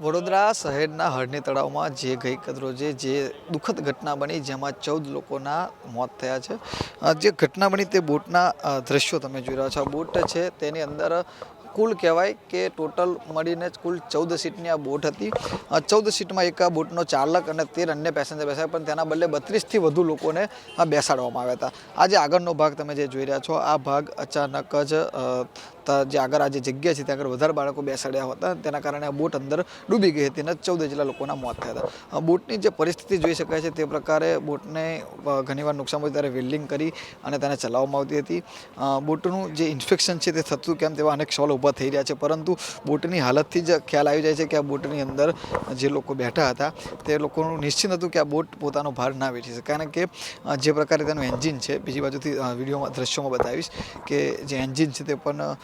વડોદરા શહેરના હરણી તળાવમાં જે ગઈકાલ રોજે જે દુઃખદ ઘટના બની જેમાં 14 લોકોના મોત થયા છે। જે ઘટના બની તે બોટના દ્રશ્યો તમે જોઈ રહ્યા છો। આ બોટ છે તેની અંદર કુલ કહેવાય કે ટોટલ મળીને કુલ 14 સીટની આ બોટ હતી। 14 સીટમાં એક આ બોટનો ચાલક અને 13 અન્ય પેસેન્જર બેસાયા, પણ તેના બદલે 32થી વધુ લોકોને બેસાડવામાં આવ્યા હતા। આ જે આગળનો ભાગ તમે જે જોઈ રહ્યા છો, આ ભાગ અચાનક જ જે આગળ આ જે જગ્યા છે ત્યાં આગળ વધારે બાળકો બેસાડ્યા હતા, તેના કારણે આ બોટ અંદર ડૂબી ગઈ હતી અને 14 જેટલા લોકોના મોત થયા હતા। બોટની જે પરિસ્થિતિ જોઈ શકાય છે તે પ્રકારે બોટને ઘણીવાર નુકસાન થયું ત્યારે વેલ્ડિંગ કરી અને તેને ચલાવવામાં આવતી હતી। બોટનું જે ઇન્ફેક્શન છે તે થતું કેમ તેવા અનેક સવાલ ઊભા થઈ રહ્યા છે, પરંતુ બોટની હાલતથી જ ખ્યાલ આવી જાય છે કે આ બોટની અંદર જે લોકો બેઠા હતા તે લોકોનું નિશ્ચિત હતું કે આ બોટ પોતાનો ભાર ના વેઠી શકે, કારણ કે જે પ્રકારે તેનું એન્જિન છે, બીજી બાજુથી વિડીયોમાં દ્રશ્યોમાં બતાવીશ કે જે એન્જિન છે તે પણ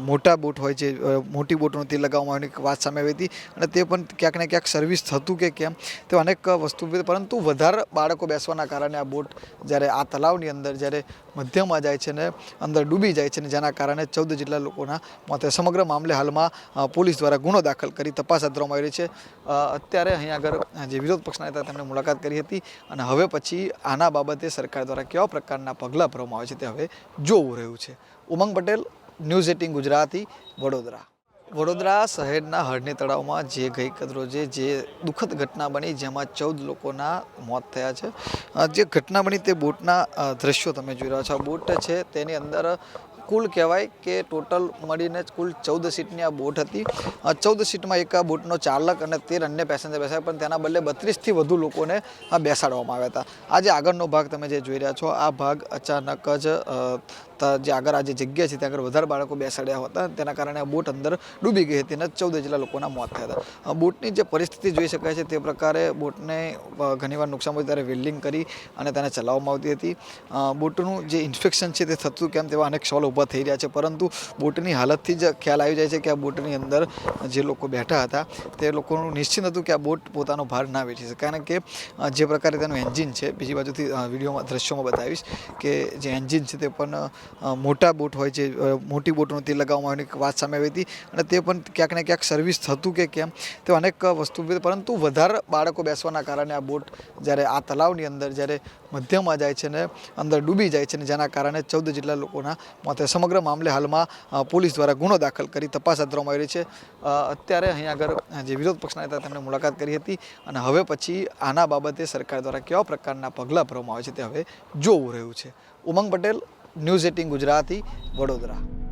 મોટા બોટ હોય છે, મોટી બોટનું તેલ લગાવવામાં આવવાની વાત સામે આવી હતી અને તે પણ ક્યાંક ને ક્યાંક સર્વિસ થતું કે કેમ તે અનેક વસ્તુ, પરંતુ વધારે બાળકો બેસવાના કારણે આ બોટ જ્યારે આ તલાવની અંદર જ્યારે મધ્યમાં જાય છે ને અંદર ડૂબી જાય છે ને જેના કારણે 14 જેટલા લોકોના મોત થયા। સમગ્ર મામલે હાલમાં પોલીસ દ્વારા ગુનો દાખલ કરી તપાસ હાથ ધરવામાં આવી રહી છે। અત્યારે અહીં આગળ જે વિરોધ પક્ષના નેતા તેમણે મુલાકાત કરી હતી અને હવે પછી આના બાબતે સરકાર દ્વારા કેવા પ્રકારના પગલાં ભરવામાં આવે છે તે હવે જોવું રહ્યું છે। ઉમંગ પટેલ, ન્યૂઝ 18 ગુજરાતી, વડોદરા। વડોદરા શહેરના હરણી તળાવમાં જે ગઈકાલ રોજે જે દુઃખદ ઘટના બની જેમાં 14 લોકોના મોત થયા છે। જે ઘટના બની તે બોટના દ્રશ્યો તમે જોઈ રહ્યા છો। આ બોટ છે તેની અંદર કુલ કહેવાય કે ટોટલ મળીને કુલ 14 સીટની આ બોટ હતી। 14 સીટમાં એક આ બોટનો ચાલક અને 13 અન્ય પેસેન્જર બેસાયા, પણ તેના બદલે 32થી વધુ લોકોને બેસાડવામાં આવ્યા હતા। આ જે આગળનો ભાગ તમે જે જોઈ રહ્યા છો, આ ભાગ અચાનક જ જે આગળ આ જે જગ્યા છે ત્યાં આગળ વધારે બાળકો બેસાડ્યા હતા, તેના કારણે આ બોટ અંદર ડૂબી ગઈ હતી અને 14 જેટલા લોકોના મોત થયા હતા। બોટની જે પરિસ્થિતિ જોઈ શકાય છે તે પ્રકારે બોટને ઘણીવાર નુકસાન થયું ત્યારે વેલ્ડિંગ કરી અને તેને ચલાવવામાં આવતી હતી। બોટનું જે ઇન્ફેક્શન છે તે થતું કેમ તેવા અનેક સવાલ ઊભા થઈ રહ્યા છે, પરંતુ બોટની હાલતથી જ ખ્યાલ આવી જાય છે કે આ બોટની અંદર જે લોકો બેઠા હતા તે લોકોનું નિશ્ચિત હતું કે આ બોટ પોતાનો ભાર ના વેઠી શકે, કારણ કે જે પ્રકારે તેનું એન્જિન છે, બીજી બાજુથી વિડીયોમાં દ્રશ્યોમાં બતાવીશ કે જે એન્જિન છે તે પણ મોટા બોટ હોય છે, મોટી બોટનું તેલ લગાવવામાં આવવાની વાત સામે આવી હતી અને તે પણ ક્યાંક ને ક્યાંક સર્વિસ થતું કે કેમ તે અનેક વસ્તુ, પરંતુ વધારે બાળકો બેસવાના કારણે આ બોટ જ્યારે આ તલાવની અંદર જ્યારે મધ્યમાં જાય છે ને અંદર ડૂબી જાય છે ને જેના કારણે 14 જેટલા લોકોના મોત થયા। સમગ્ર મામલે હાલમાં પોલીસ દ્વારા ગુનો દાખલ કરી તપાસ હાથ ધરવામાં આવી રહી છે। અત્યારે અહીં આગળ જે વિરોધ પક્ષના નેતા તેમણે મુલાકાત કરી હતી અને હવે પછી આના બાબતે સરકાર દ્વારા કેવા પ્રકારના પગલાં ભરવામાં આવે છે તે હવે જોવું રહ્યું છે। ઉમંગ પટેલ, ન્યૂઝ 18 ગુજરાતી, વડોદરા।